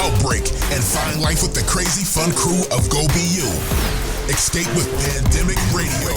Outbreak, and find life with the crazy fun crew of GoBU. Escape with Pandemic Radio.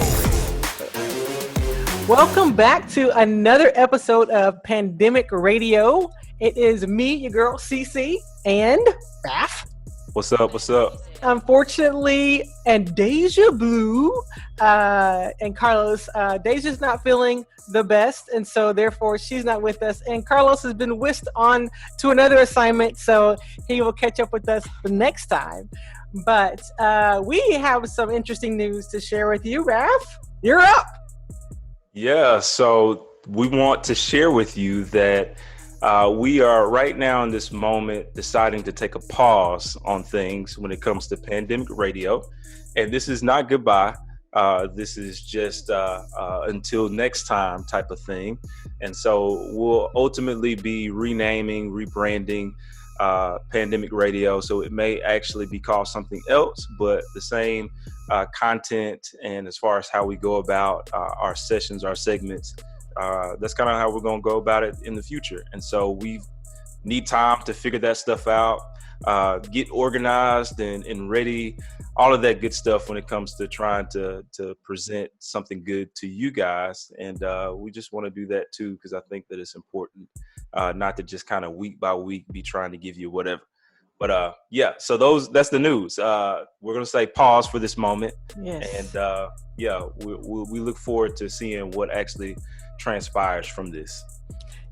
Welcome back to another episode of Pandemic Radio. It is me, your girl, CC, and Raph. What's up? What's up? Unfortunately, and Deja Blue and Carlos, Deja's not feeling the best, and so therefore she's not with us. And Carlos has been whisked on to another assignment, so he will catch up with us the next time. But we have some interesting news to share with you, Raph. You're up. Yeah, so we want to share with you that we are right now in this moment deciding to take a pause on things when it comes to Pandemic Radio. And this is not goodbye. This is just until next time type of thing. And so we'll ultimately be renaming, rebranding Pandemic Radio. So it may actually be called something else, but the same content and as far as how we go about our sessions, our segments, that's kind of how we're going to go about it in the future. And so we need time to figure that stuff out, get organized and ready, all of that good stuff when it comes to trying to present something good to you guys. And we just want to do that too, because I think that it's important not to just kind of week by week be trying to give you whatever. But yeah, so that's the news. We're going to say pause for this moment. Yes. And yeah, we look forward to seeing what actually transpires from this.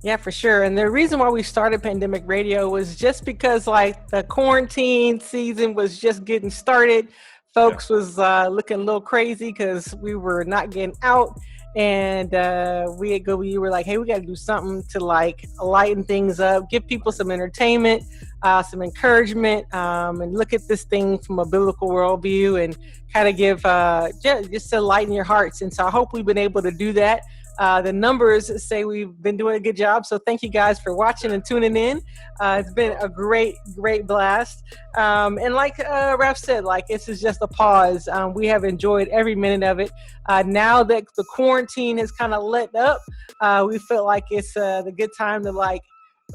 Yeah, for sure. And the reason why we started Pandemic Radio was just because like the quarantine season was just getting started. Folks was looking a little crazy because we were not getting out. And we at GoBU were like, hey, we got to do something to like lighten things up, give people some entertainment, some encouragement, and look at this thing from a biblical worldview and kind of give just to lighten your hearts. And so I hope we've been able to do that. The numbers say we've been doing a good job. So thank you guys for watching and tuning in. It's been a great blast. And like Raph said, like this is just a pause. We have enjoyed every minute of it. Now that the quarantine has kind of let up, we feel like it's the good time to like,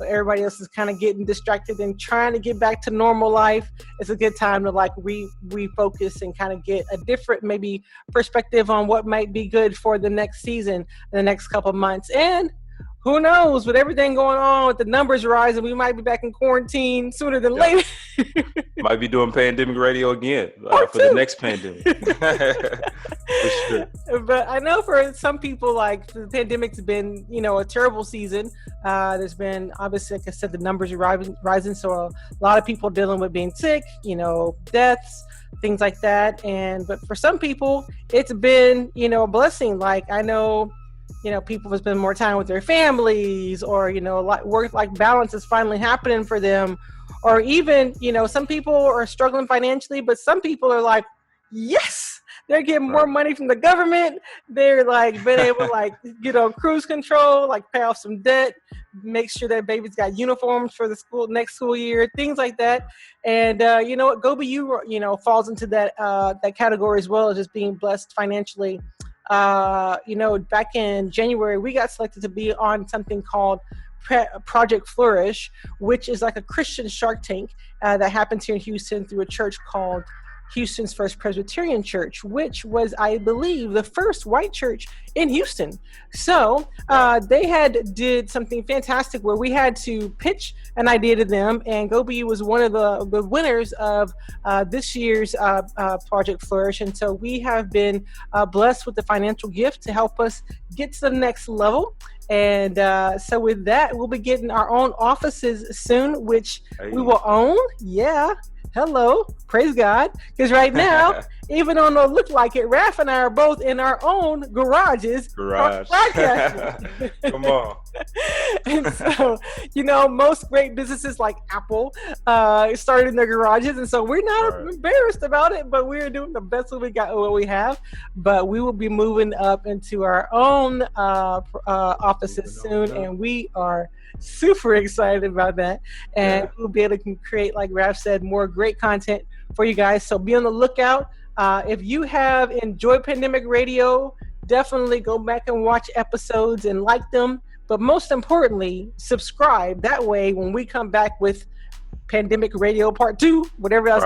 everybody else is kind of getting distracted and trying to get back to normal life. It's a good time to like refocus and kind of get a different maybe perspective on what might be good for the next season, the next couple of months. And who knows, with everything going on, with the numbers rising, we might be back in quarantine sooner than later. Might be doing Pandemic Radio again for the next pandemic. For sure. But I know for some people, like the pandemic's been, a terrible season. There's been, obviously, like I said, the numbers are rising. So a lot of people dealing with being sick, deaths, things like that. But for some people, it's been, a blessing. Like I know, people have spent more time with their families, or, work-life balance is finally happening for them. Or even, some people are struggling financially, but some people are like, yes, they're getting more money from the government. They're like been able to like get on cruise control, like pay off some debt, make sure their baby's got uniforms for the next school year, things like that. And you know what, GoBU, falls into that category as well as just being blessed financially. Back in January, we got selected to be on something called Project Flourish, which is like a Christian Shark Tank that happens here in Houston through a church called Houston's First Presbyterian Church, which was, I believe, the first white church in Houston. So they did something fantastic where we had to pitch an idea to them, and GoBU was one of the winners of this year's Project Flourish. And so we have been blessed with the financial gift to help us get to the next level. And so with that, we'll be getting our own offices soon, which we will own. Yeah. Hello, praise God. Because right now, even though it don't look like it, Raph and I are both in our own garages. Broadcasting. Come on. And so, most great businesses like Apple started in their garages. And so we're not embarrassed about it, but we're doing the best that we got, what we have. But we will be moving up into our own offices soon. And we are super excited about that. And we'll be able to create, like Raph said, more great content for you guys. So be on the lookout. If you have enjoyed Pandemic Radio, definitely go back and watch episodes and like them. But most importantly, subscribe. That way, when we come back with Pandemic Radio Part 2, whatever else.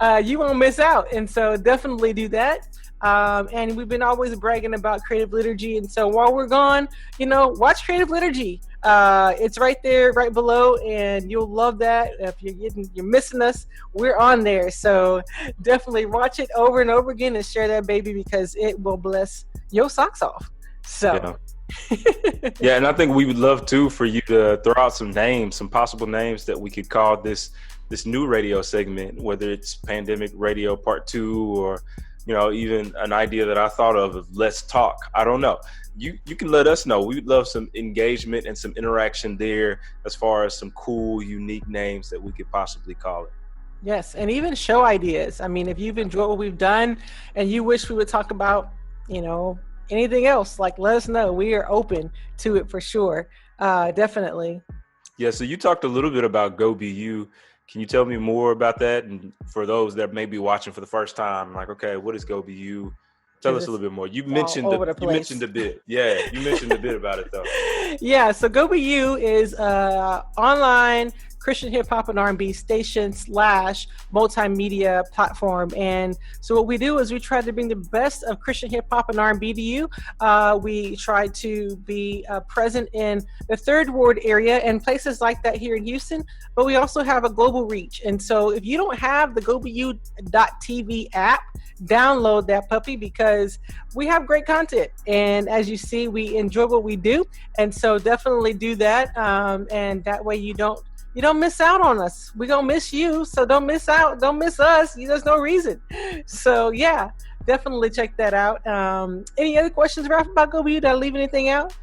Right. You won't miss out. And so definitely do that. And we've been always bragging about Creative Liturgy. And so while we're gone, watch Creative Liturgy. It's right there, right below, and you'll love that. If you're missing us, we're on there. So definitely watch it over and over again and share that baby, because it will bless your socks off. So. Yeah. Yeah, and I think we would love too for you to throw out some names, some possible names that we could call this new radio segment, whether it's Pandemic Radio Part 2 or even an idea that I thought of Let's Talk. I don't know. You can let us know. We'd love some engagement and some interaction there as far as some cool, unique names that we could possibly call it. Yes, and even show ideas. I mean, if you've enjoyed what we've done and you wish we would talk about, anything else, let us know. We are open to it for sure. Definitely. Yeah, so you talked a little bit about GoBU. Can you tell me more about that? And for those that may be watching for the first time, okay, what is GoBU? Tell us a little bit more. You mentioned a bit. Yeah, you mentioned a bit about it though. Yeah, so GoBU is online Christian hip hop and R&B station / multimedia platform. And so what we do is we try to bring the best of Christian hip hop and R&B to you. We try to be present in the Third Ward area and places like that here in Houston, but we also have a global reach. And so if you don't have the GoBU.tv app, download that puppy, because we have great content. And as you see, we enjoy what we do. And so definitely do that. And that way you don't miss out on us. We're going to miss you. So don't miss out. Don't miss us. There's no reason. So yeah, definitely check that out. Any other questions, Ralph, about GoBU? Did I leave anything out?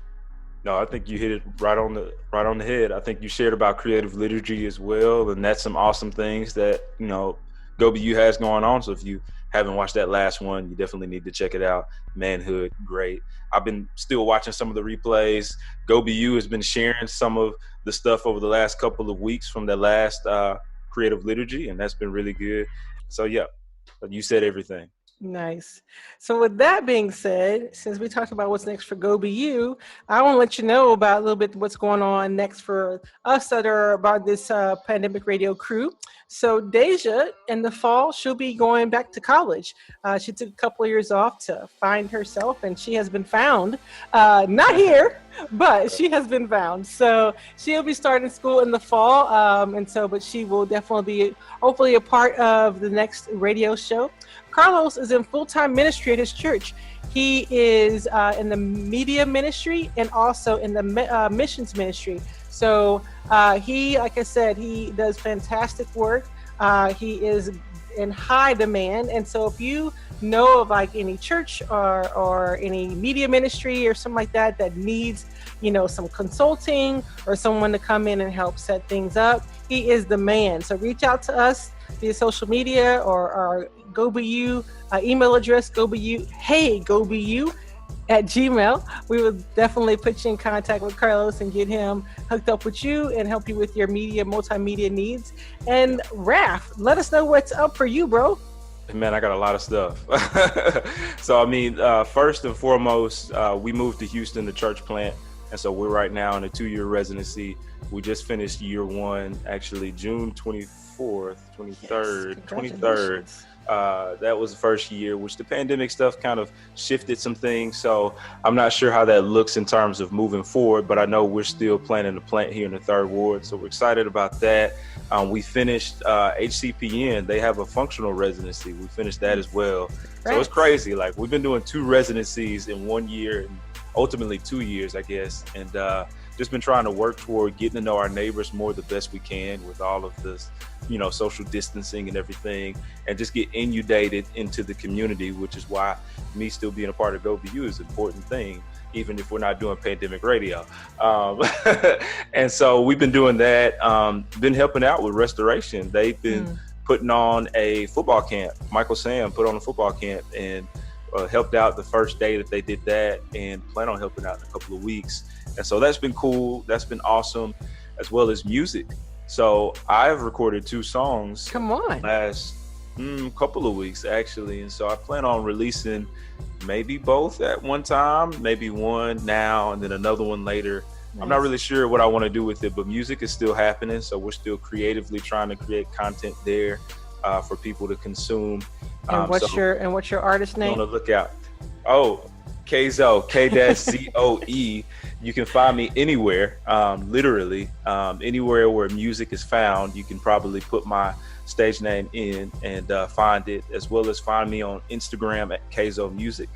No, I think you hit it right on the head. I think you shared about Creative Liturgy as well. And that's some awesome things that, GoBU has going on. So if you haven't watched that last one, you definitely need to check it out. Manhood, great. I've been still watching some of the replays. GoBU has been sharing some of the stuff over the last couple of weeks from the last Creative Liturgy, and that's been really good. So yeah, you said everything. Nice. So with that being said, since we talked about what's next for GoBU, I want to let you know about a little bit what's going on next for us that are about this Pandemic Radio crew. So Deja, in the fall, she'll be going back to college. She took a couple of years off to find herself, and she has been found. Not here, but she has been found. So she'll be starting school in the fall, but she will definitely be hopefully a part of the next radio show. Carlos is in full-time ministry at his church. He is in the media ministry and also in the missions ministry. So he, like I said, he does fantastic work. He is in high demand. And so if you know of any church or any media ministry or something like that needs, some consulting or someone to come in and help set things up, he is the man. So reach out to us via social media or our GoBU email address, GoBU at Gmail. We will definitely put you in contact with Carlos and get him hooked up with you and help you with your multimedia needs. And Raph, let us know what's up for you, bro. Man, I got a lot of stuff. So, first and foremost, we moved to Houston, the church plant. And so we're right now in a 2-year residency. We just finished year 1, actually June 23rd. That was the first year, which the pandemic stuff kind of shifted some things. So I'm not sure how that looks in terms of moving forward, but I know we're still planning to plant here in the Third Ward. So we're excited about that. We finished HCPN. They have a functional residency. We finished that as well. Right. So it's crazy. We've been doing 2 residencies in 1 year and ultimately 2 years, I guess. And just been trying to work toward getting to know our neighbors more the best we can with all of this, social distancing and everything, and just get inundated into the community, which is why me still being a part of GoBU is an important thing, even if we're not doing pandemic radio. And so we've been doing that, been helping out with restoration. They've been putting on a football camp. Michael Sam put on a football camp and helped out the first day that they did that, and plan on helping out in a couple of weeks. And so that's been cool. That's been awesome, as well as music. So I've recorded 2 songs. Come on. Last couple of weeks, actually. And so I plan on releasing maybe both at one time, maybe one now and then another one later I'm not really sure what I want to do with it, but music is still happening. So we're still creatively trying to create content there for people to consume. And what's your artist name? On the lookout. Oh, Kzoe, K-Z-O-E. You can find me anywhere, literally anywhere where music is found. You can probably put my stage name in and find it, as well as find me on Instagram at Kzoe Music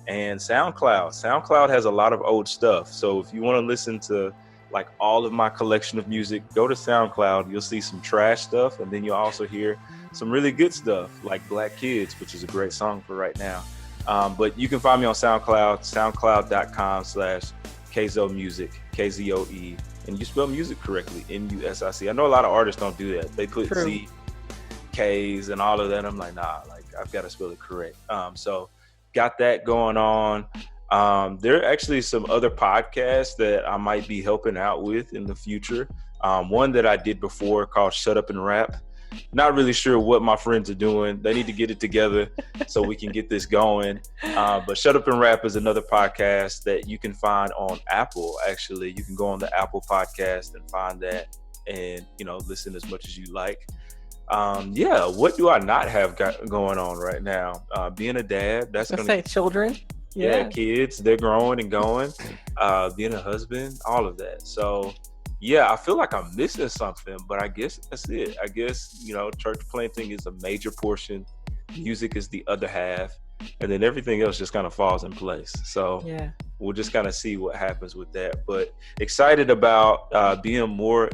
and SoundCloud. SoundCloud has a lot of old stuff. So if you want to listen to like all of my collection of music, go to SoundCloud. You'll see some trash stuff, and then you'll also hear some really good stuff like Black Kids, which is a great song for right now. But you can find me on SoundCloud, soundcloud.com/Kzoe Music, K-Z-O-E, and you spell music correctly, M-U-S-I-C. I know a lot of artists don't do that. They put Z, K's, and all of that. I'm like, nah, like I've got to spell it correct. So got that going on. There are actually some other podcasts that I might be helping out with in the future. One that I did before called Shut Up and Rap. Not really sure what my friends are doing. They need to get it together so we can get this going. But Shut Up and Rap is another podcast that you can find on Apple. Actually, you can go on the Apple podcast and find that, and listen as much as you like. What do I not have going on right now? Being a dad. That's gonna say children. Yeah, kids. They're growing and going. Being a husband, all of that. So. Yeah, I feel like I'm missing something, but I guess that's it. I guess, church planting is a major portion. Music is the other half. And then everything else just kind of falls in place. So we'll just kind of see what happens with that. But excited about being more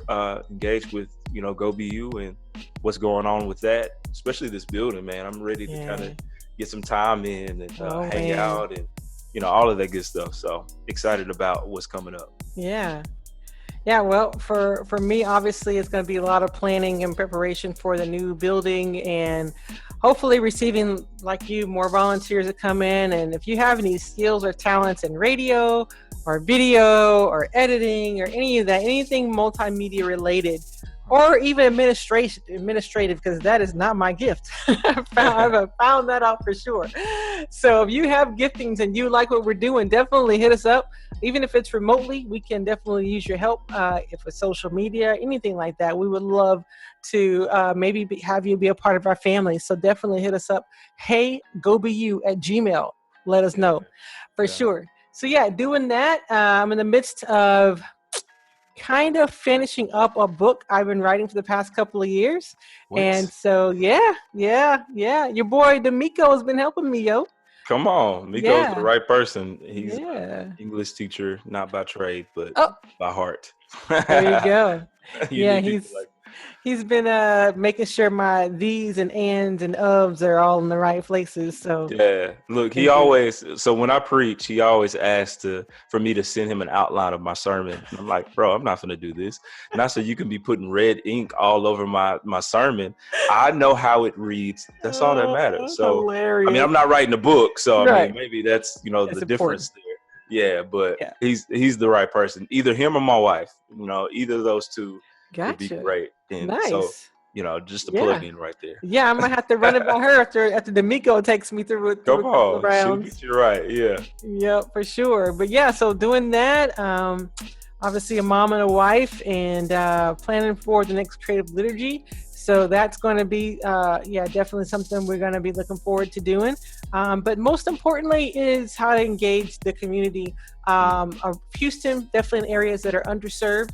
engaged with, GoBU and what's going on with that, especially this building, man. I'm ready to kind of get some time in and hang out and, all of that good stuff. So excited about what's coming up. Yeah. Yeah, well, for me, obviously, it's going to be a lot of planning and preparation for the new building, and hopefully receiving, like you, more volunteers to come in. And if you have any skills or talents in radio or video or editing or any of that, anything multimedia related, or even administrative, because that is not my gift. I've found that out for sure. So if you have giftings and you like what we're doing, definitely hit us up. Even if it's remotely, we can definitely use your help. If it's social media, anything like that, we would love to have you be a part of our family. So definitely hit us up. Hey, GoBU@gmail. Let us know for sure. So doing that. I'm in the midst of kind of finishing up a book I've been writing for the past couple of years. What? And so, your boy D'Amico has been helping me, yo. Come on, Miko's the right person. He's an English teacher, not by trade, but by heart. There you go. He's been making sure my these and ands and ofs are all in the right places. So look, he always. So when I preach, he always asks for me to send him an outline of my sermon. And I'm like, bro, I'm not going to do this. Not so you can be putting red ink all over my sermon. I know how it reads. That's all that matters. So hilarious. I mean, I'm not writing a book, so I mean, maybe that's the important difference there. Yeah, but he's the right person. Either him or my wife. Either of those two. Gotcha. Would be great. And nice. So, just a plug in right there. Yeah, I might have to run it by her after D'Amico takes me through Come on, she'll get you right. Yeah. Yeah, for sure. But so doing that, obviously a mom and a wife, and planning for the next creative liturgy. So that's going to be, definitely something we're going to be looking forward to doing. But most importantly is how to engage the community of Houston, definitely in areas that are underserved.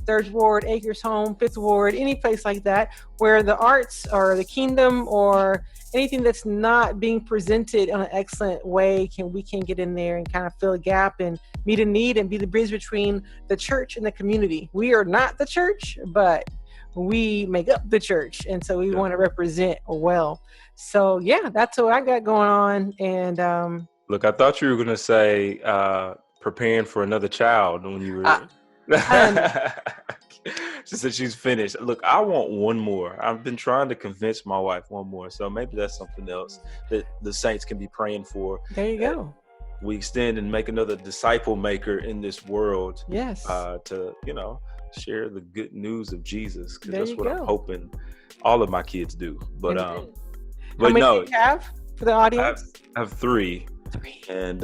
3rd Ward, Acres Home, 5th Ward, any place like that where the arts or the kingdom or anything that's not being presented in an excellent way, we can get in there and kind of fill a gap and meet a need and be the bridge between the church and the community. We are not the church, but we make up the church, and so we want to represent well. So that's what I got going on. And look, I thought you were going to say preparing for another child when you were she said she's finished. Look, I want one more. I've been trying to convince my wife one more, so maybe that's something else that the saints can be praying for. There you go. We extend and make another disciple maker in this world. Yes. To share the good news of Jesus, because that's what I'm hoping all of my kids do. But how many do you have for the audience? I have 3. And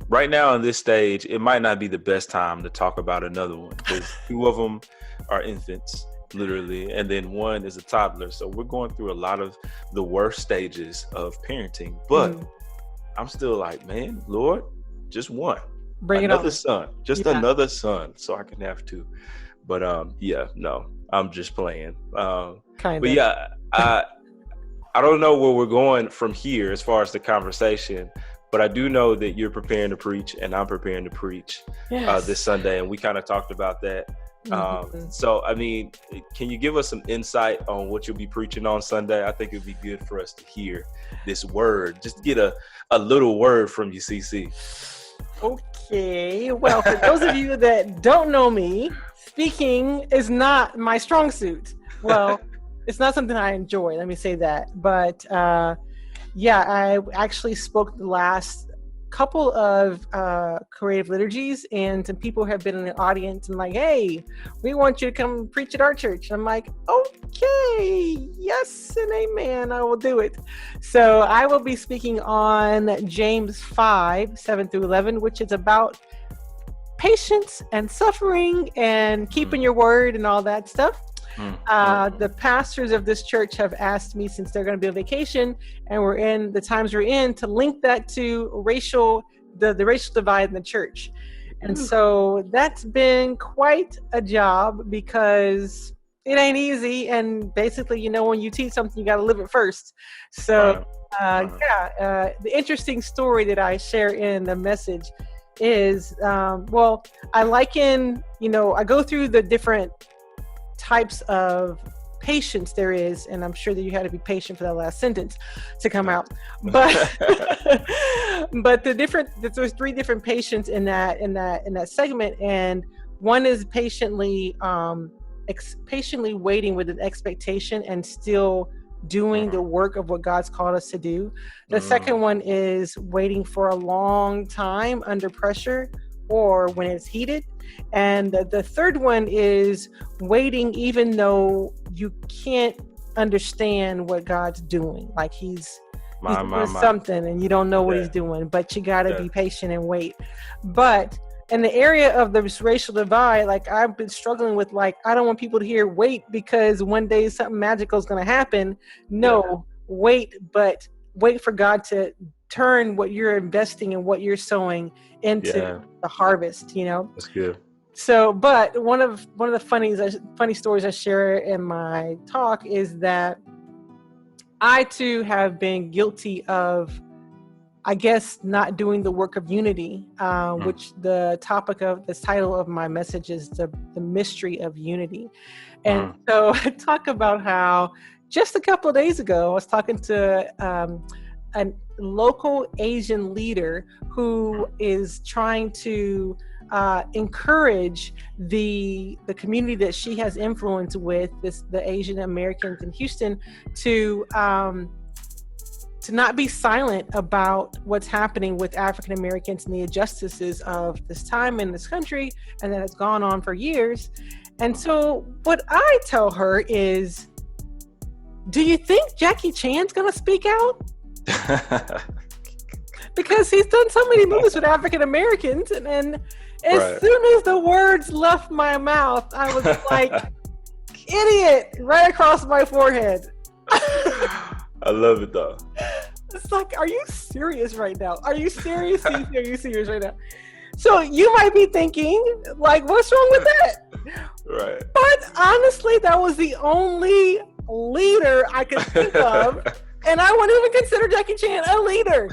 right now in this stage, it might not be the best time to talk about another one because two of them are infants, literally, and then one is a toddler. So we're going through a lot of the worst stages of parenting. But I'm still like, man, Lord, just one. Bring another it on. son, just another son, so I can have two. But no, I'm just playing. Kind but of. yeah, I don't know where we're going from here as far as the conversation, but I do know that you're preparing to preach and I'm preparing to preach this Sunday, and we kind of talked about that. So, I mean, can you give us some insight on what you'll be preaching on Sunday? I think it'd be good for us to hear this word, just get a little word from you, CC. Okay, well, for those of you that don't know me, speaking is not my strong suit. Well, it's not something I enjoy, let me say that. But I actually spoke the last couple of creative liturgies, and some people have been in the audience and like, hey, we want you to come preach at our church. And I'm like, okay, yes and amen, I will do it. So I will be speaking on James 5:7-11, which is about patience and suffering and keeping your word and all that stuff. The pastors of this church have asked me, since they're going to be on vacation and we're in the times we're in, to link that to the racial divide in the church. And so that's been quite a job because it ain't easy. And basically, when you teach something, you got to live it first. So the interesting story that I share in the message is, I liken, I go through the different types of patience there is, and I'm sure that you had to be patient for that last sentence to come out, but but there's three different patience in that segment, and one is patiently waiting with an expectation and still doing the work of what God's called us to do. The second one is waiting for a long time under pressure or when it's heated. And the third one is waiting even though you can't understand what God's doing. Like he's doing something and you don't know what he's doing, but you got to be patient and wait. But in the area of the racial divide, like I've been struggling with, like, I don't want people to hear wait because one day something magical is going to happen. No, wait, but wait for God to turn what you're investing and what you're sowing into the harvest, That's good. So, but one of the funny stories I share in my talk is that I too have been guilty of, I guess, not doing the work of unity, which the title of my message is the mystery of unity. And so I talk about how just a couple of days ago, I was talking to a local Asian leader who is trying to encourage the community that she has influence with, the Asian Americans in Houston, to not be silent about what's happening with African Americans and the injustices of this time in this country, and that has gone on for years. And so what I tell her is, do you think Jackie Chan's gonna speak out? Because he's done so many movies with African Americans, and as soon as the words left my mouth, I was like, idiot, right across my forehead. I love it though. It's like, are you serious right now? Are you serious? Are you serious right now? So you might be thinking, like, what's wrong with that? Right. But honestly, that was the only leader I could think of. And I wouldn't even consider Jackie Chan a leader.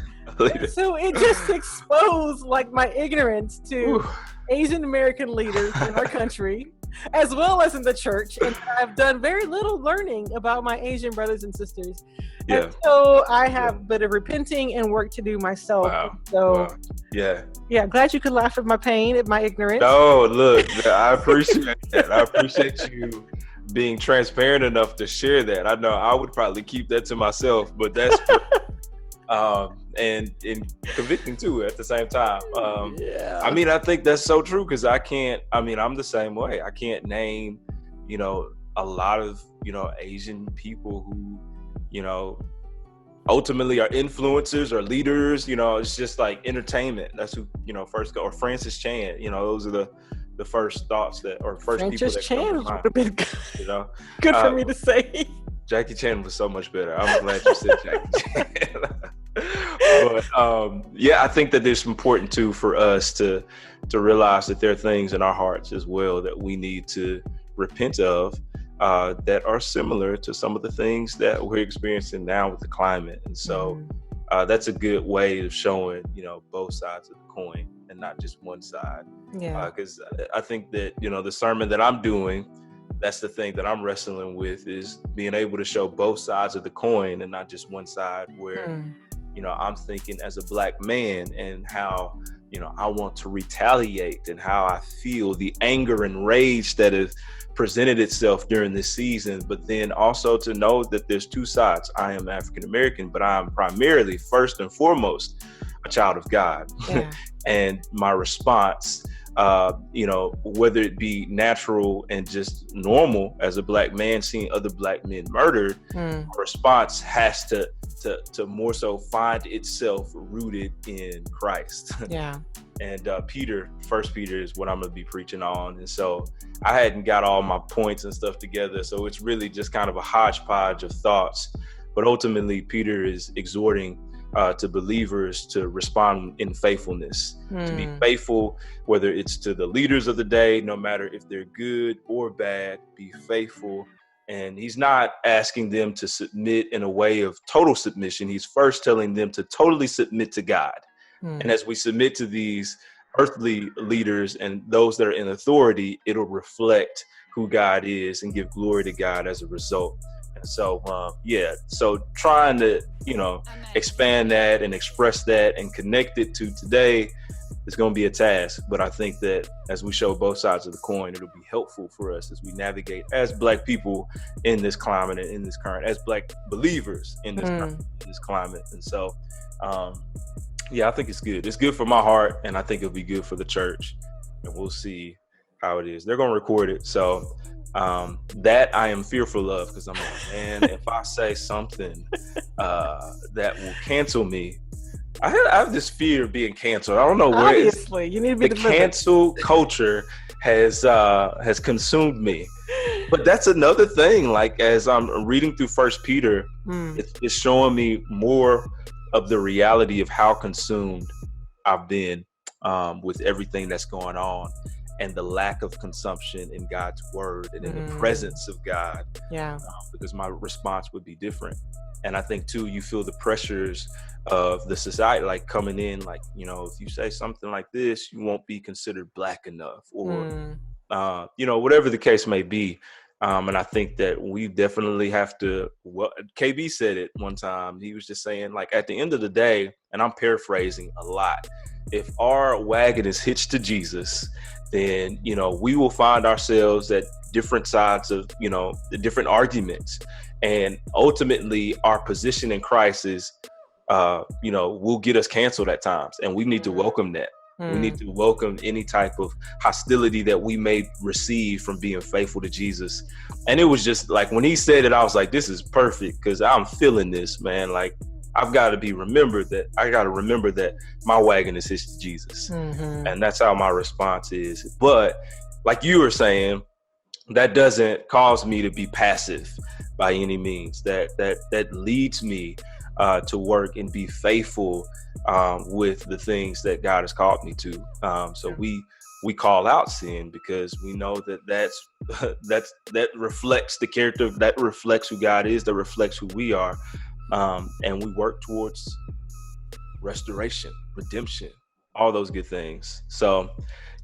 So it just exposed, like, my ignorance to Asian American leaders in our country, as well as in the church. And I've done very little learning about my Asian brothers and sisters. Yeah. And so I have a bit of repenting and work to do myself. Wow. So yeah, glad you could laugh at my pain, at my ignorance. No, look, I appreciate that. I appreciate you being transparent enough to share that. I know I would probably keep that to myself, but that's and convicting too at the same time. I mean, I think that's so true, because I'm the same way. I can't name, a lot of, Asian people who, ultimately are influencers or leaders. It's just like entertainment. That's who, first go. Or Francis Chan, those are the first thoughts people Francis that Chan come to would mind. have been good, good for me to say. Jackie Chan was so much better. I'm glad you said Jackie Chan. But I think that it's important too for us to realize that there are things in our hearts as well that we need to repent of, that are similar to some of the things that we're experiencing now with the climate. And so that's a good way of showing, both sides of the coin and not just one side. Yeah. Because I think that, the sermon that I'm doing, that's the thing that I'm wrestling with, is being able to show both sides of the coin and not just one side where, I'm thinking as a Black man and how, I want to retaliate and how I feel the anger and rage that has presented itself during this season, but then also to know that there's two sides. I am African American, but I am primarily, first and foremost, a child of God. Yeah. And my response, whether it be natural and just normal as a Black man seeing other Black men murdered, my response has to more so find itself rooted in Christ. Yeah. And First Peter is what I'm going to be preaching on. And so I hadn't got all my points and stuff together. So it's really just kind of a hodgepodge of thoughts. But ultimately, Peter is exhorting to believers to respond in faithfulness, to be faithful, whether it's to the leaders of the day, no matter if they're good or bad, be faithful. And he's not asking them to submit in a way of total submission. He's first telling them to totally submit to God. And as we submit to these earthly leaders and those that are in authority, it'll reflect who God is and give glory to God as a result. And so, so trying to, expand that and express that and connect it to today is going to be a task. But I think that as we show both sides of the coin, it'll be helpful for us as we navigate as Black people in this climate and in this current, as Black believers in this climate. And so, I think it's good. It's good for my heart, and I think it'll be good for the church. And we'll see how it is. They're going to record it. So that I am fearful of, because I'm like, man, if I say something that will cancel me, I have this fear of being canceled. I don't know where. Obviously, you need to be the cancel culture has consumed me. But that's another thing. Like, as I'm reading through First Peter, it's showing me more of the reality of how consumed I've been with everything that's going on, and the lack of consumption in God's word and in the presence of God. Yeah. Because my response would be different. And I think too, you feel the pressures of the society, like coming in, like, if you say something like this, you won't be considered Black enough, or, whatever the case may be. And I think that we definitely have to, KB said it one time. He was just saying, like, at the end of the day, and I'm paraphrasing a lot, if our wagon is hitched to Jesus, then, we will find ourselves at different sides of, the different arguments. And ultimately, our position in Christ is, will get us canceled at times. And we need to welcome that. We need to welcome any type of hostility that we may receive from being faithful to Jesus. And it was just like, when he said it, I was like, this is perfect, because I'm feeling this, man. Like, I got to remember that my wagon is hitched to Jesus. And that's how my response is. But like you were saying, that doesn't cause me to be passive by any means. That leads me to work and be faithful with the things that God has called me to. So we call out sin, because we know that reflects the character, that reflects who God is, that reflects who we are. And we work towards restoration, redemption, all those good things. So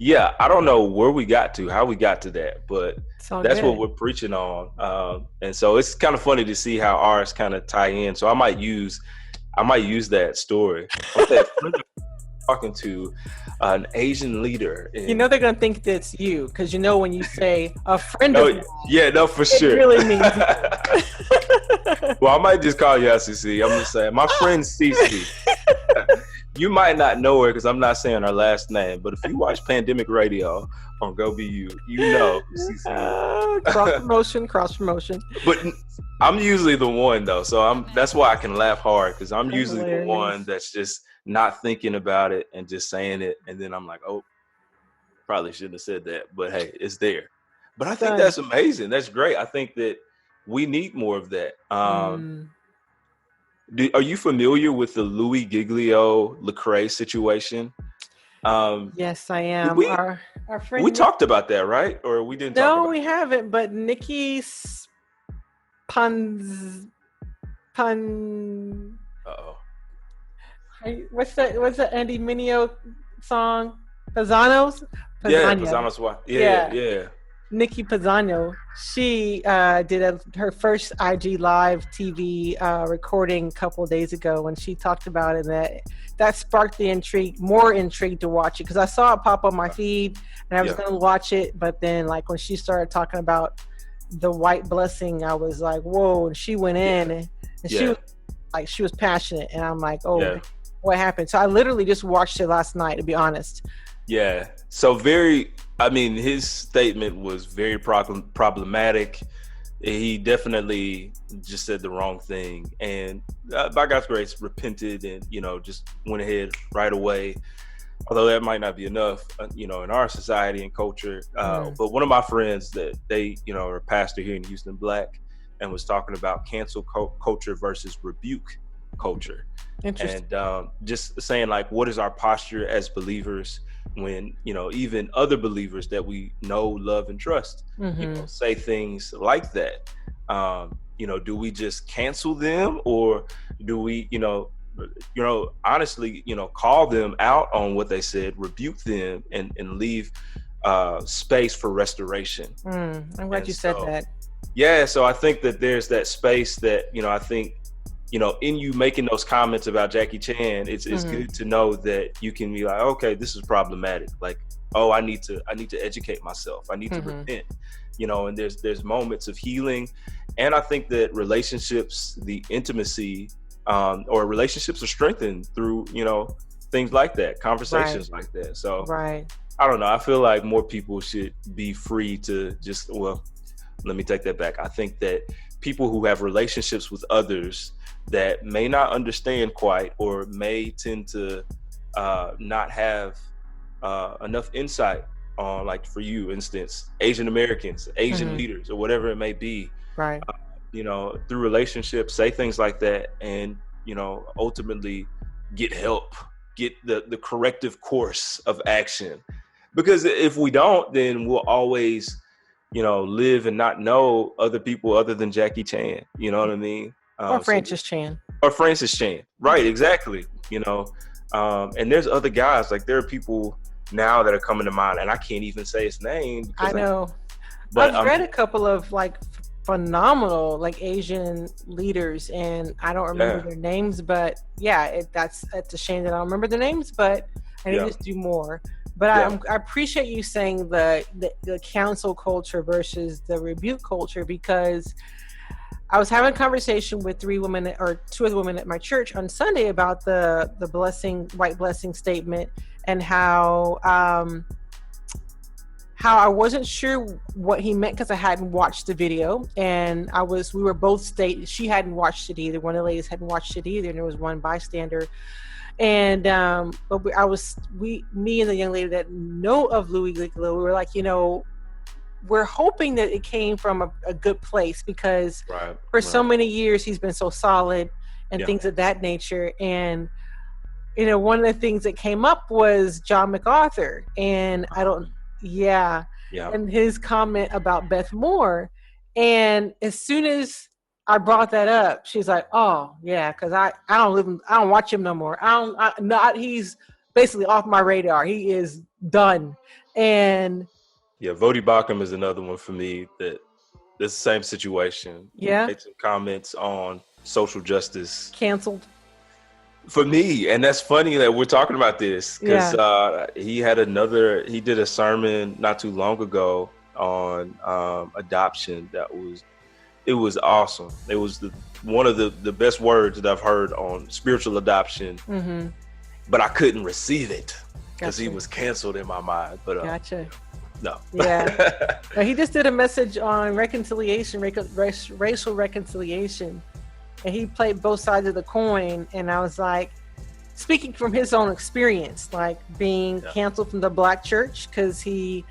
I don't know how we got to that, but that's what we're preaching on. And so it's kind of funny to see how ours kind of tie in. So I might use that story. Talking to an Asian leader. They're going to think that's you, because when you say a friend of mine, for sure. It really means it. Well, I might just call you SCC. I'm going to say, my friend CC. You might not know her because I'm not saying her last name, but if you watch Pandemic Radio on GoBU, you know CC. Cross promotion. But I'm usually the one though, so that's why I can laugh hard, because I'm usually the one that's just not thinking about it and just saying it, and then I'm like, oh, probably shouldn't have said that, but hey, it's there. But I think that's amazing. That's great. I think that we need more of that. Are you familiar with the Louis Giglio Lecrae situation? Yes, I am. Our friend. We talked about that, right? Or we didn't? No, we haven't. But Nikki Pun. Uh-oh. What's the Andy Mineo song? Pizzanos? Yeah, Pizzanos. Yeah. Nikki Pizzano, she did her first IG Live TV recording a couple of days ago, and she talked about it, and that sparked the more intrigue to watch it, because I saw it pop on my feed, and I was going to watch it, but then like when she started talking about the white blessing, I was like, whoa, and she went in, and she was passionate, and I'm like, oh, what happened? So I literally just watched it last night, to be honest. Yeah, so his statement was very problematic. He definitely just said the wrong thing, and by God's grace, repented and, just went ahead right away. Although that might not be enough, in our society and culture. But one of my friends that they, are a pastor here in Houston, Black, and was talking about cancel culture versus rebuke culture. Interesting. And just saying, like, what is our posture as believers when, even other believers that we know, love, and trust, say things like that? Do we just cancel them, or do we, honestly, call them out on what they said, rebuke them, and leave space for restoration? I'm glad you said that. Yeah, so I think that there's that space that, I think, in you making those comments about Jackie Chan, it's good to know that you can be like, okay, this is problematic. Like, oh, I need to educate myself. I need to repent. And there's moments of healing, and I think that relationships, the intimacy, or relationships are strengthened through things like that, conversations like that. So I don't know. I feel like more people should be free to just. Well, let me take that back. I think that people who have relationships with others that may not understand quite, or may tend to not have enough insight on, like, for you, instance, Asian Americans, Asian leaders, or whatever it may be, through relationships, say things like that, and ultimately get help, get the corrective course of action. Because if we don't, then we'll always live and not know other people other than Jackie Chan. You know what I mean? Or Francis Chan. Or Francis Chan. Right, exactly. And there's other guys, like, there are people now that are coming to mind, and I can't even say his name. I know. But I've read a couple of, like, phenomenal, like, Asian leaders, and I don't remember their names, but that's a shame that I don't remember their names, but I need to do more. But I appreciate you saying the cancel culture versus the rebuke culture, because I was having a conversation with two other women at my church on Sunday about the white blessing statement, and how I wasn't sure what he meant, because I hadn't watched the video, and we were both she hadn't watched it either. One of the ladies hadn't watched it either, and there was one bystander. And but me and the young lady that know of Louis Giglio, we were like, we're hoping that it came from a good place, because for so many years he's been so solid and things of that nature. And one of the things that came up was John MacArthur, and and his comment about Beth Moore. And as soon as I brought that up, she's like, "Oh yeah," because I don't watch him no more. He's basically off my radar. He is done. And Vodi Bakum is another one for me that it's the same situation. Yeah, made some comments on social justice, canceled for me, and that's funny that we're talking about this, because he did a sermon not too long ago on adoption it was awesome. It was one of the best words that I've heard on spiritual adoption. but I couldn't receive it because he Gotcha. was canceled in my mind. But Gotcha. no. Yeah. Well, he just did a message on reconciliation, racial reconciliation, and he played both sides of the coin. And I was like, speaking from his own experience, like being canceled from the black church because he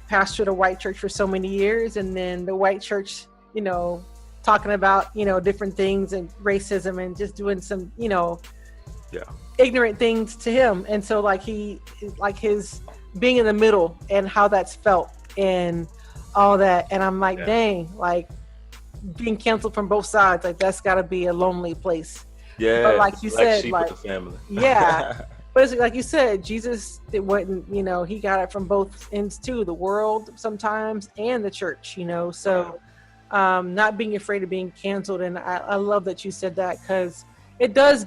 pastored a white church for so many years, and then the white church, talking about, different things and racism and just doing some, ignorant things to him. And so like his being in the middle and how that's felt and all that. And I'm like, dang, like being canceled from both sides, like that's gotta be a lonely place. Yeah. But like you said, sheep like with the family. Yeah. But it's like you said, Jesus, it wasn't, he got it from both ends too, the world sometimes and the church, so not being afraid of being canceled. And I love that you said that, because it does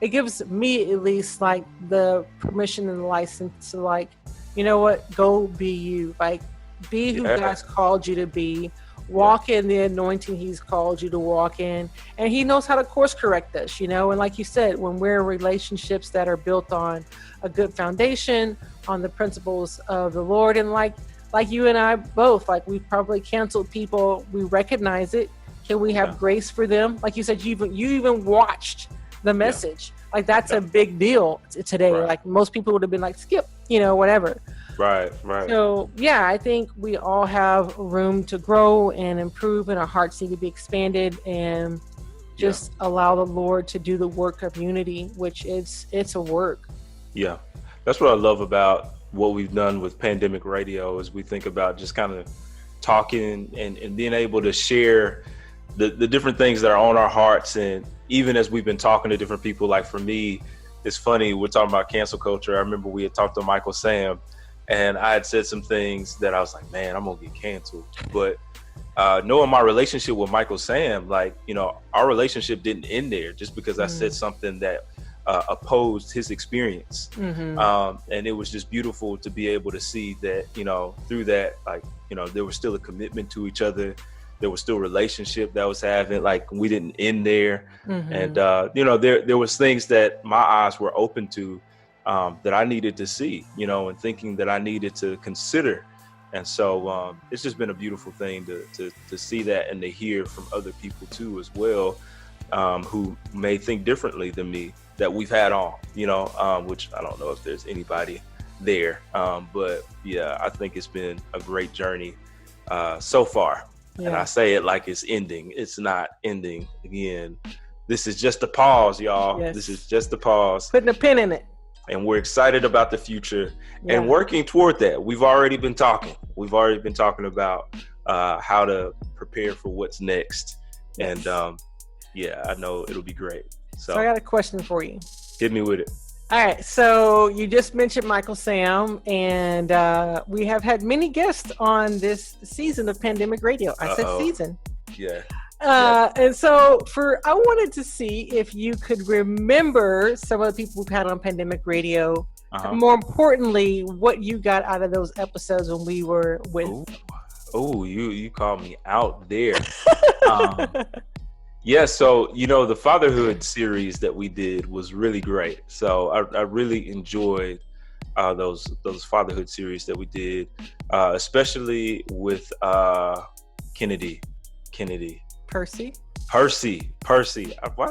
it gives me at least like the permission and the license to like, you know what, go be you, like be who God's called you to be, walk in the anointing he's called you to walk in, and he knows how to course correct us, and like you said, when we're in relationships that are built on a good foundation, on the principles of the Lord, and like you and I both, like we've probably canceled people, we recognize it, can we have grace for them? Like you said, you even watched the message, like that's a big deal today, like most people would have been like skip, whatever. Right. So yeah, I think we all have room to grow and improve, and our hearts need to be expanded, and just allow the Lord to do the work of unity, which it's a work. Yeah, that's what I love about what we've done with Pandemic Radio, is we think about just kind of talking and being able to share the different things that are on our hearts. And even as we've been talking to different people, like for me, it's funny, we're talking about cancel culture. I remember we had talked to Michael Sam, and I had said some things that I was like, man, I'm gonna get canceled. But knowing my relationship with Michael Sam, like, our relationship didn't end there just because I said something that opposed his experience. And it was just beautiful to be able to see that, through that, like, there was still a commitment to each other. There was still a relationship that was having, like, we didn't end there. And, there was things that my eyes were open to that I needed to see, and thinking that I needed to consider. And so it's just been a beautiful thing to see that, and to hear from other people too as well, who may think differently than me, that we've had on, which I don't know if there's anybody there. But yeah, I think it's been a great journey so far. And I say it like it's ending. It's not ending. Again, this is just a pause, y'all. This is just a pause. Putting a pin in it. And we're excited about the future and working toward that. We've already been talking. We've already been talking about how to prepare for what's next. And I know it'll be great. So I got a question for you. Hit me with it. All right. So you just mentioned Michael Sam, and we have had many guests on this season of Pandemic Radio. I said season. Yeah. And so I wanted to see if you could remember some of the people we've had on Pandemic Radio. More importantly, what you got out of those episodes when we were with. Oh, you called me out there. So the fatherhood series that we did was really great. So I really enjoyed those fatherhood series that we did, especially with Kennedy. Percy. Why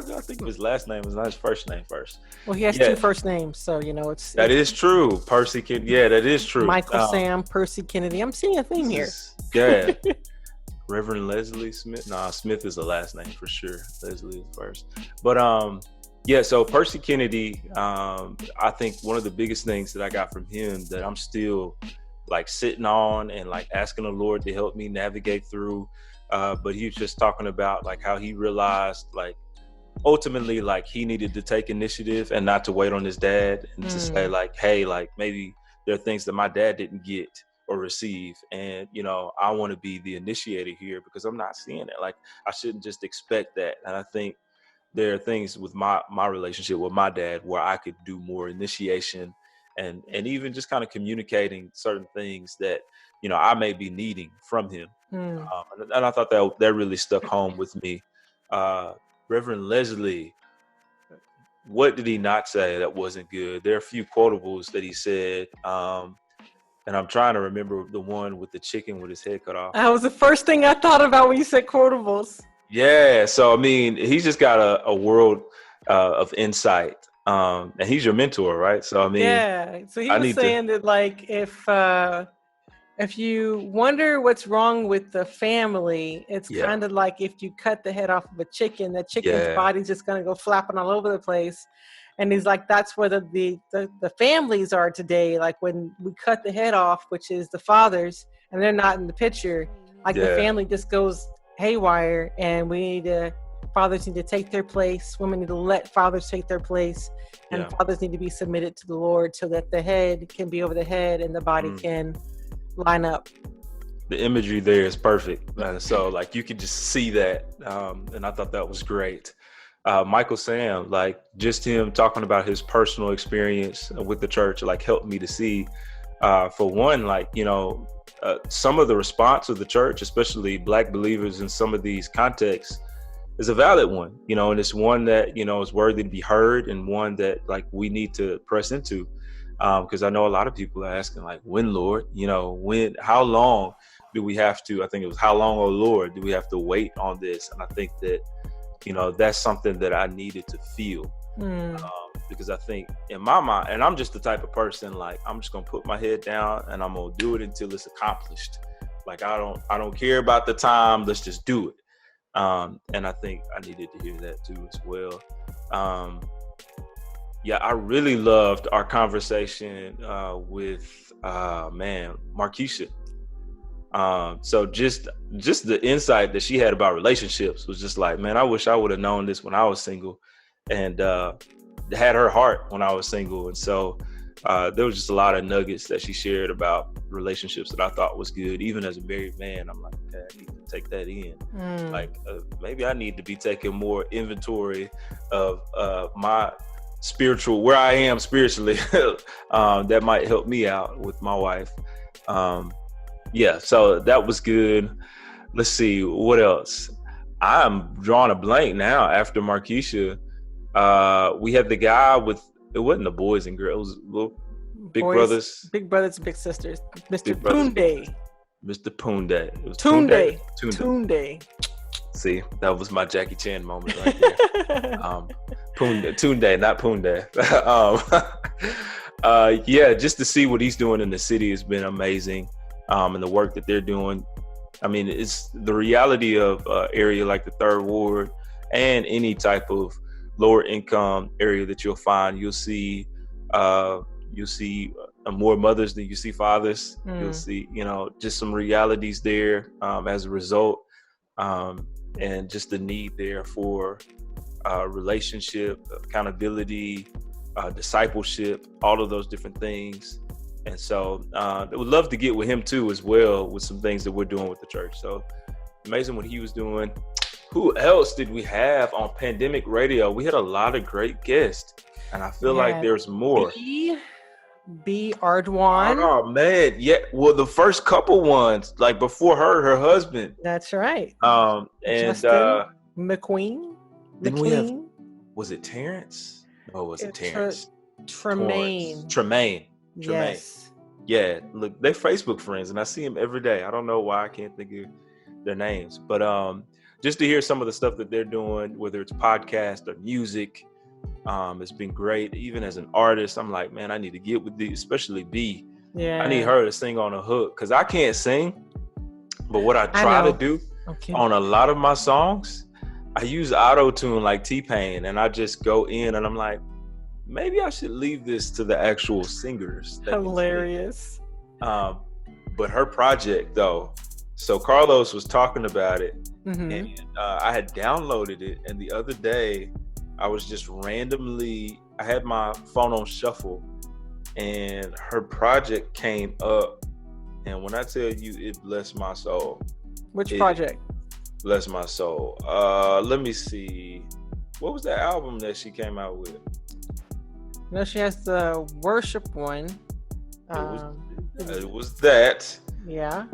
did I think of his last name? It was not his first name first. Well, he has two first names, so it's. That is true. Percy Kennedy. Yeah, that is true. Michael Sam, Percy Kennedy. I'm seeing a theme here. Yeah. Reverend Leslie Smith. Nah, Smith is the last name for sure. Leslie is first. But so Percy Kennedy, I think one of the biggest things that I got from him that I'm still like sitting on and like asking the Lord to help me navigate through. But he was just talking about like how he realized like ultimately like he needed to take initiative and not to wait on his dad, and to say like, hey, like maybe there are things that my dad didn't get or receive, and I want to be the initiator here because I'm not seeing it. Like I shouldn't just expect that. And I think there are things with my relationship with my dad where I could do more initiation and even just kind of communicating certain things that I may be needing from him. And I thought that really stuck home with me. Reverend Leslie, what did he not say that wasn't good? There are a few quotables that he said. And I'm trying to remember the one with the chicken with his head cut off. That was the first thing I thought about when you said quotables. Yeah. So, I mean, he's just got a world of insight. And he's your mentor, right? So, I mean, yeah. So he was saying that, like, if you wonder what's wrong with the family, it's kind of like if you cut the head off of a chicken, the chicken's body's just going to go flapping all over the place. And he's like, that's where the families are today. Like when we cut the head off, which is the fathers, and they're not in the picture, like the family just goes haywire, and fathers need to take their place. Women need to let fathers take their place, and fathers need to be submitted to the Lord so that the head can be over the head and the body can line up. The imagery there is perfect. So like you could just see that. And I thought that was great. Michael Sam, like just him talking about his personal experience with the church, like helped me to see, for one, like, you know, some of the response of the church, especially Black believers in some of these contexts, is a valid one, you know, and it's one that, you know, is worthy to be heard, and one that like we need to press into. Because I know a lot of people are asking, like, when, Lord, you know, how long do we have to, I think it was, how long, oh Lord, do we have to wait on this? And I think that, you know, that's something that I needed to feel, because I think in my mind, and I'm just the type of person, like, I'm just going to put my head down and I'm going to do it until it's accomplished. Like, I don't care about the time. Let's just do it. And I think I needed to hear that too as well. I really loved our conversation with Markeisha. So just the insight that she had about relationships was just like, man, I wish I would have known this when I was single, and had her heart when I was single. And so there was just a lot of nuggets that she shared about relationships that I thought was good. Even as a married man, I'm like, okay, I need to take that in. Like maybe I need to be taking more inventory of my spiritual, where I am spiritually. That might help me out with my wife. So that was good. Let's see what else. I'm drawing a blank now after Markeisha. We had the guy with, it wasn't the boys and girls, little big brothers, big sisters, Mr. Tunde. Mr. Tunde. It was Tunde. See, that was my Jackie Chan moment right there. Tunde, not Punde. Just to see what he's doing in the city has been amazing. And the work that they're doing. I mean, it's the reality of area like the Third Ward and any type of lower income area that you'll find. You'll see more mothers than you see fathers. You'll see, you know, just some realities there as a result. And just the need there for relationship, accountability, discipleship, all of those different things. And so I would love to get with him too as well with some things that we're doing with the church. So amazing what he was doing. Who else did we have on Pandemic Radio? We had a lot of great guests, and I feel like there's more. B. Ardwan. Oh man, yeah. Well, the first couple ones, like before her husband. That's right. And Justin McQueen. Then we have, was it Terrence? Oh, was it Terrence? Tremaine. Yes. Yeah, look, they're Facebook friends, and I see them every day. I don't know why I can't think of their names, but just to hear some of the stuff that they're doing, whether it's podcast or music, it's been great. Even as an artist, I'm like, man, I need to get with these, especially B. Yeah, I need her to sing on a hook, because I can't sing. But what I try to do on a lot of my songs, I use auto-tune like T-Pain, and I just go in and I'm like, maybe I should leave this to the actual singers. Hilarious. But her project though, so Carlos was talking about it, and I had downloaded it, and the other day I was just randomly, I had my phone on shuffle, and her project came up, and when I tell you it blessed my soul. Which project? Bless my soul. Let me see. What was that album that she came out with? No, she has the worship one. It was that. Yeah.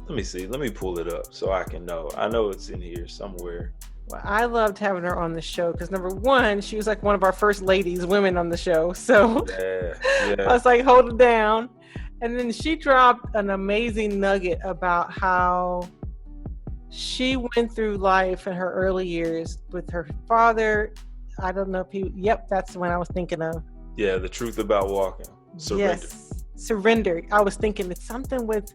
Let me see. Let me pull it up so I can know. I know it's in here somewhere. Well, I loved having her on the show because number one, she was like one of our first women on the show. So I Yeah. was like, hold it down. And then she dropped an amazing nugget about how she went through life in her early years with her father. I don't know if yep, that's the one I was thinking of. Yeah, the truth about walking. Surrender. Yes, surrender. I was thinking it's something with,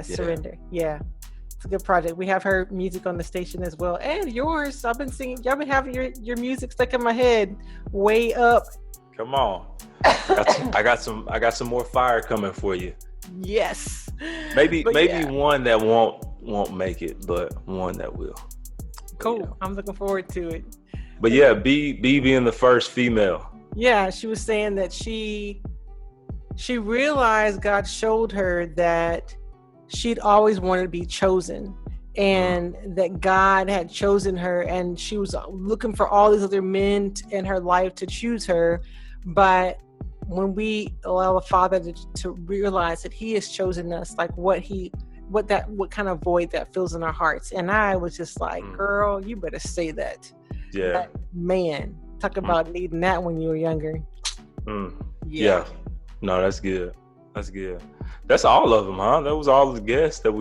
surrender. Yeah. It's a good project. We have her music on the station as well, and yours. I've been singing. Y'all been having your music stuck in my head, way up. Come on, I got some more fire coming for you. Yes. Maybe one that won't make it, but one that will. Cool. Yeah. I'm looking forward to it. But yeah, B being the first female. Yeah, she was saying that she realized God showed her that she'd always wanted to be chosen, and that God had chosen her, and she was looking for all these other men in her life to choose her. But when we allow the Father to realize that He has chosen us, like what kind of void that fills in our hearts. And I was just like, girl, you better say that. Yeah. That, man, talk about needing that when you were younger. Yeah. No, that's good. That's good. That's all of them, huh? That was all the guests that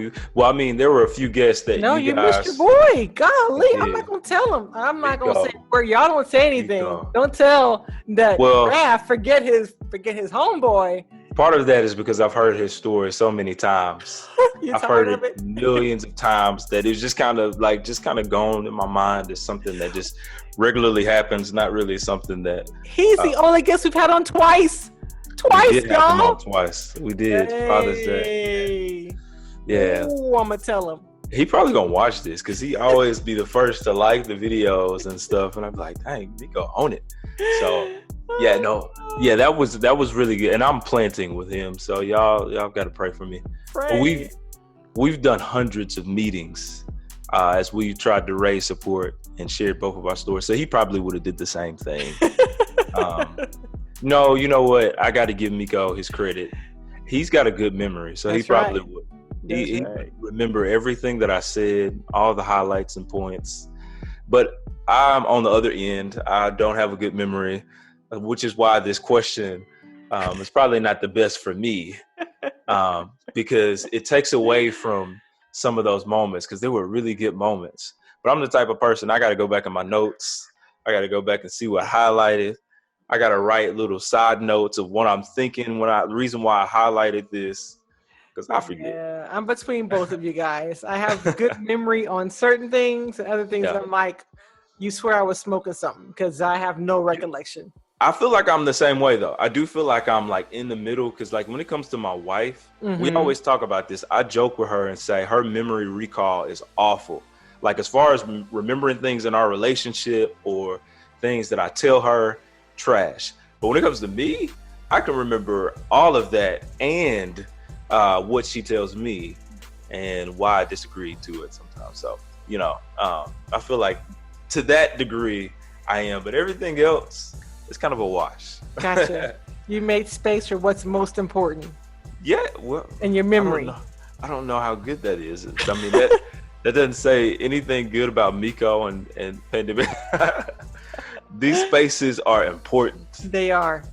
there were a few guests that you guys... missed your boy. Golly, yeah. I'm not going to tell him. I'm not going to say a word. Y'all don't say anything. Don't tell that Raph, forget his homeboy. Part of that is because I've heard his story so many times. I've heard it millions of times that it's just kind of gone in my mind as something that just regularly happens, not really something that... He's the only guest we've had on twice. We did have him on twice. We did. Hey. Father's Day. Yeah. Ooh, I'm going to tell him. He probably going to watch this because he always be the first to like the videos and stuff. And I'm like, dang, Nico, own it. So, yeah, no. Yeah, that was really good. And I'm planting with him. So y'all got to pray for me. But we've done hundreds of meetings as we tried to raise support and shared both of our stories. So he probably would have did the same thing. No, you know what? I got to give Miko his credit. He's got a good memory, so he probably would. He would remember everything that I said, all the highlights and points. But I'm on the other end. I don't have a good memory, which is why this question is probably not the best for me, because it takes away from some of those moments, because they were really good moments. But I'm the type of person, I got to go back in my notes. I got to go back and see what I highlighted. I got to write little side notes of what I'm thinking, the reason why I highlighted this, because I forget. Yeah, I'm between both of you guys. I have good memory on certain things, and other things I'm like, you swear I was smoking something, because I have no recollection. I feel like I'm the same way, though. I do feel like I'm like in the middle, because like when it comes to my wife, we always talk about this. I joke with her and say her memory recall is awful. Like as far as remembering things in our relationship or things that I tell her, trash. But when it comes to me, I can remember all of that and what she tells me and why I disagree to it sometimes. So, I feel like to that degree I am, but everything else is kind of a wash. Gotcha. You made space for what's most important. Yeah, well, and your memory. I don't know how good that is. I mean, that doesn't say anything good about Miko and Pandemic. These spaces are important. They are.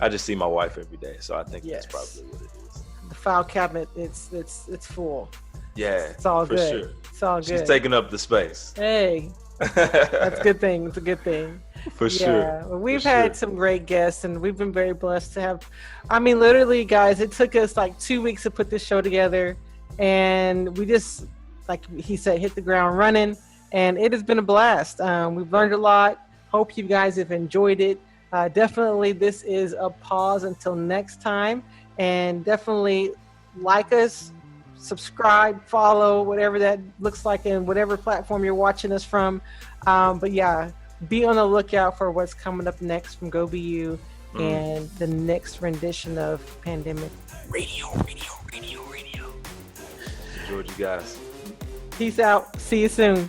I just see my wife every day, so I think that's probably what it is. The file cabinet, it's full. Yeah, it's all good. Sure. It's all good. She's taking up the space. Hey, that's a good thing. It's a good thing. For sure. Well, we've had some great guests, and we've been very blessed to have. I mean, literally, guys, it took us like 2 weeks to put this show together, and we just, like he said, hit the ground running. And it has been a blast. We've learned a lot. Hope you guys have enjoyed it. Definitely, this is a pause until next time. And definitely like us, subscribe, follow, whatever that looks like in whatever platform you're watching us from. But yeah, be on the lookout for what's coming up next from GoBU and the next rendition of Pandemic Radio. Enjoyed you guys. Peace out. See you soon.